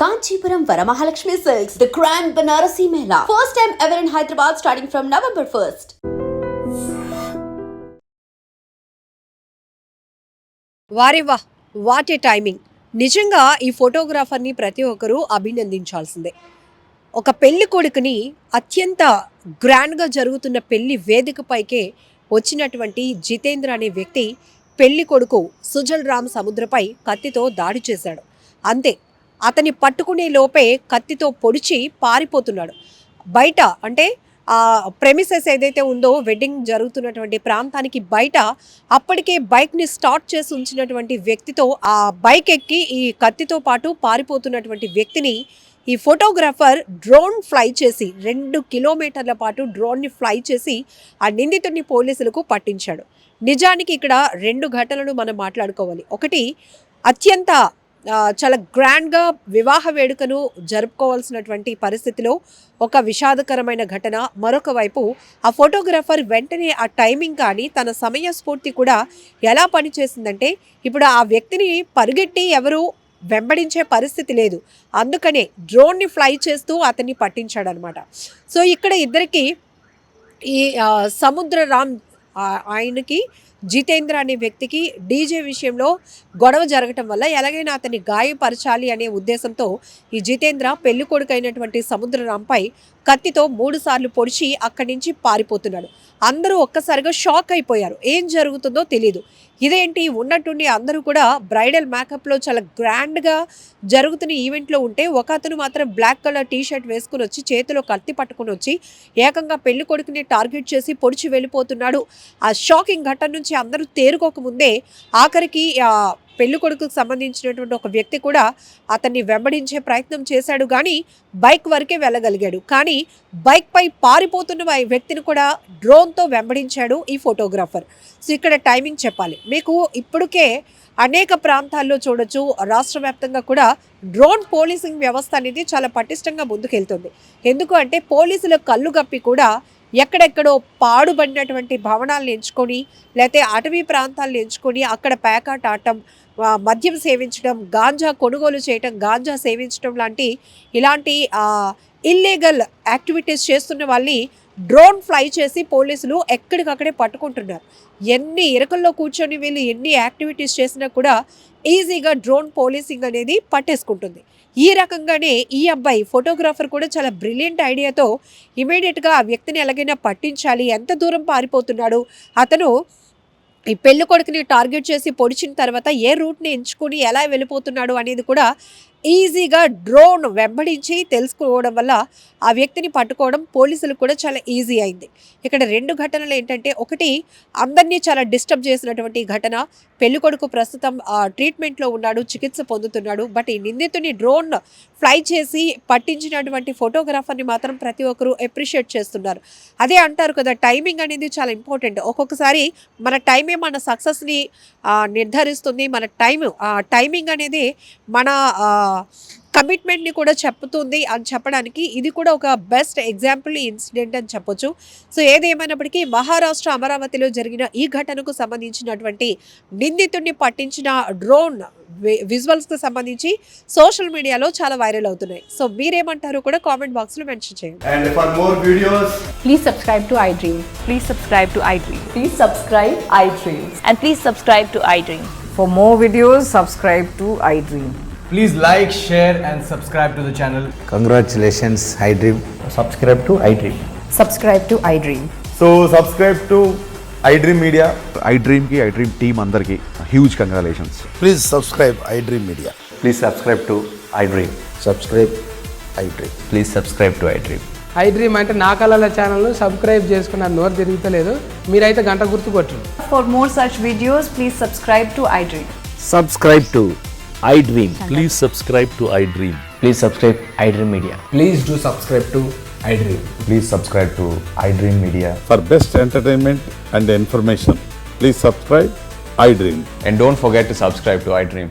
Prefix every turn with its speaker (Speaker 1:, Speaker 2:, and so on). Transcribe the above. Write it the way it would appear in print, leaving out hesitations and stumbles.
Speaker 1: Kanchipuram Varamahalakshmi Silks, the Grand Banarasi Mela. First time ever in Hyderabad starting from November 1st.
Speaker 2: వారేవా what a timing. నిజంగా ఈ ఫోటోగ్రాఫర్ని ప్రతి ఒక్కరూ అభినందించాల్సిందే. ఒక పెళ్లి కొడుకుని అత్యంత గ్రాండ్గా జరుగుతున్న పెళ్లి వేదికపైకే వచ్చినటువంటి జితేంద్ర అనే వ్యక్తి పెళ్లి కొడుకు సుజల్ రామ్ సముద్రపై కత్తితో దాడి చేశాడు. అంతే, అతని పట్టుకునే లోపే కత్తితో పొడిచి పారిపోతున్నాడు. బయట అంటే ఆ ప్రెమిసెస్ ఏదైతే ఉందో వెడ్డింగ్ జరుగుతున్నటువంటి ప్రాంతానికి బయట అప్పటికే బైక్ని స్టార్ట్ చేసి ఉంచినటువంటి వ్యక్తితో ఆ బైక్ ఎక్కి ఈ కత్తితో పాటు పారిపోతున్నటువంటి వ్యక్తిని ఈ ఫోటోగ్రాఫర్ డ్రోన్ ఫ్లై చేసి 2 కిలోమీటర్ల పాటు డ్రోన్ని ఫ్లై చేసి ఆ నిందితుడిని పోలీసులకు పట్టించాడు. నిజానికి ఇక్కడ 2 ఘటనలు మనం మాట్లాడుకోవాలి. ఒకటి, అత్యంత చాలా గ్రాండ్గా వివాహ వేడుకను జరుపుకోవాల్సినటువంటి పరిస్థితిలో ఒక విషాదకరమైన ఘటన. మరొక వైపు ఆ ఫోటోగ్రాఫర్ వెంటనే ఆ టైమింగ్ కానీ తన సమయస్ఫూర్తి కూడా ఎలా పనిచేసిందంటే, ఇప్పుడు ఆ వ్యక్తిని పరిగెట్టి ఎవరు వెంబడించే పరిస్థితి లేదు, అందుకనే డ్రోన్ని ఫ్లై చేస్తూ అతన్ని పట్టించాడనమాట. సో ఇక్కడ ఇద్దరికి ఈ సముద్ర రామ్ ఆయనకి జితేంద్ర అనే వ్యక్తికి డీజే విషయంలో గొడవ జరగటం వల్ల ఎలాగైనా అతన్ని గాయపరచాలి అనే ఉద్దేశంతో ఈ జితేంద్ర పెళ్లి కొడుకు అయినటువంటి సముద్రరాంపై కత్తితో 3 సార్లు పొడిచి అక్కడి నుంచి పారిపోతున్నాడు. అందరూ ఒక్కసారిగా షాక్ అయిపోయారు, ఏం జరుగుతుందో తెలియదు. ఇదేంటి, ఉన్నట్టుండి అందరూ కూడా బ్రైడల్ మేకప్లో చాలా గ్రాండ్గా జరుగుతున్న ఈవెంట్లో ఉంటే ఒక అతను మాత్రం బ్లాక్ కలర్ టీషర్ట్ వేసుకుని వచ్చి చేతిలో కత్తి పట్టుకుని వచ్చి ఏకంగా పెళ్లి కొడుకుని టార్గెట్ చేసి పొడిచి వెళ్ళిపోతున్నాడు. ఆ షాకింగ్ ఘటన నుంచి అందరూ తేరుకోకముందే ఆఖరికి పెళ్లి కొడుకుకు సంబంధించినటువంటి ఒక వ్యక్తి కూడా అతన్ని వెంబడించే ప్రయత్నం చేశాడు, కానీ బైక్ వరకే వెళ్ళగలిగాడు. కానీ బైక్పై పారిపోతున్న వ్యక్తిని కూడా డ్రోన్తో వెంబడించాడు ఈ ఫోటోగ్రాఫర్. సో ఇక్కడ టైమింగ్ చెప్పాలి మీకు. ఇప్పటికే అనేక ప్రాంతాల్లో చూడొచ్చు, రాష్ట్ర వ్యాప్తంగా కూడా డ్రోన్ పోలీసింగ్ వ్యవస్థ అనేది చాలా పటిష్టంగా ముందుకెళ్తుంది. ఎందుకు అంటే పోలీసుల కళ్ళు గప్పి కూడా ఎక్కడెక్కడో పాడుబడినటువంటి భవనాలను ఎంచుకొని లేకపోతే అటవీ ప్రాంతాలను ఎంచుకొని అక్కడ పేకాట ఆడటం, మద్యం సేవించడం, గాంజా కొనుగోలు చేయటం, గాంజా సేవించడం ఇలాంటి ఇల్లీగల్ యాక్టివిటీస్ చేస్తున్న వాళ్ళని డ్రోన్ ఫ్లై చేసి పోలీసులు ఎక్కడికక్కడే పట్టుకుంటున్నారు. ఎన్ని ఇరకల్లో కూర్చొని వీళ్ళు ఎన్ని యాక్టివిటీస్ చేసినా కూడా ఈజీగా డ్రోన్ పోలీసింగ్ అనేది పట్టేసుకుంటుంది. ఈ రకంగానే ఈ అబ్బాయి ఫోటోగ్రాఫర్ కూడా చాలా బ్రిలియంట్ ఐడియాతో ఇమీడియట్గా ఆ వ్యక్తిని ఎలాగైనా పట్టించాలి, ఎంత దూరం పారిపోతున్నాడు, అతను ఈ పెళ్లి కొడుకుని టార్గెట్ చేసి పొడిచిన తర్వాత ఏ రూట్ని ఎంచుకుని ఎలా వెళ్ళిపోతున్నాడు అనేది కూడా ఈజీగా డ్రోన్ వెంబడించి తెలుసుకోవడం వల్ల ఆ వ్యక్తిని పట్టుకోవడం పోలీసులకు కూడా చాలా ఈజీ అయింది. ఇక్కడ 2 ఘటనలు ఏంటంటే, ఒకటి అందరినీ చాలా డిస్టర్బ్ చేసినటువంటి ఘటన. పెళ్లి కొడుకు ప్రస్తుతం ట్రీట్మెంట్లో ఉన్నాడు, చికిత్స పొందుతున్నాడు. బట్ ఈ నిందితుని డ్రోన్ ఫ్లై చేసి పట్టించినటువంటి ఫోటోగ్రాఫర్ని మాత్రం ప్రతి ఒక్కరూ అప్రిషియేట్ చేస్తున్నారు. అదే అంటారు కదా, టైమింగ్ అనేది చాలా ఇంపార్టెంట్. ఒక్కొక్కసారి మన టైమే మన సక్సెస్ని నిర్ధారిస్తుంది. మన టైమింగ్ అనేది మన కమిట్మెంట్ని కూడా చెప్తుంది అని చెప్పడానికి ఇది కూడా ఒక బెస్ట్ ఎగ్జాంపుల్ ఇన్సిడెంట్ అని చెప్పొచ్చు. సో ఏదేమైనప్పటికీ మహారాష్ట్ర అమరావతిలో జరిగిన ఈ ఘటనకు సంబంధించినటువంటి నిందితుడిని పట్టించిన డ్రోన్ విజువల్స్కి సంబంధించి సోషల్ మీడియాలో చాలా వైరల్ అవుతున్నాయి. సో మీరేమంటారు కూడా కామెంట్ బాక్స్లో మెన్షన్ చేయండి.
Speaker 3: And for more videos,
Speaker 4: please subscribe to iDream.
Speaker 5: Please subscribe to iDream.
Speaker 4: Please subscribe iDream.
Speaker 5: And please subscribe to iDream.
Speaker 6: For more videos, subscribe to iDream.
Speaker 3: please like, share and subscribe to the channel.
Speaker 7: Congratulations, iDream.
Speaker 8: Subscribe to iDream.
Speaker 6: Subscribe to iDream.
Speaker 3: So subscribe to iDream Media.
Speaker 9: iDream team andarki huge congratulations.
Speaker 7: Please subscribe iDream Media.
Speaker 8: Please subscribe to iDream.
Speaker 7: Subscribe iDream.
Speaker 8: Please subscribe to iDream.
Speaker 10: iDream అంటే నా కళల ఛానల్ను subscribe చేసుకున్న నోరు తిరుగుతలేదు, మీరైతే గంట గుర్తు కొట్టండి.
Speaker 5: For more such videos, please subscribe to iDream.
Speaker 8: Subscribe to iDream.
Speaker 11: Please subscribe to iDream.
Speaker 8: Please subscribe iDream Media.
Speaker 3: Please do subscribe to iDream.
Speaker 9: Please subscribe to iDream Media.
Speaker 12: For best entertainment and information, please subscribe iDream.
Speaker 8: And don't forget to subscribe to iDream.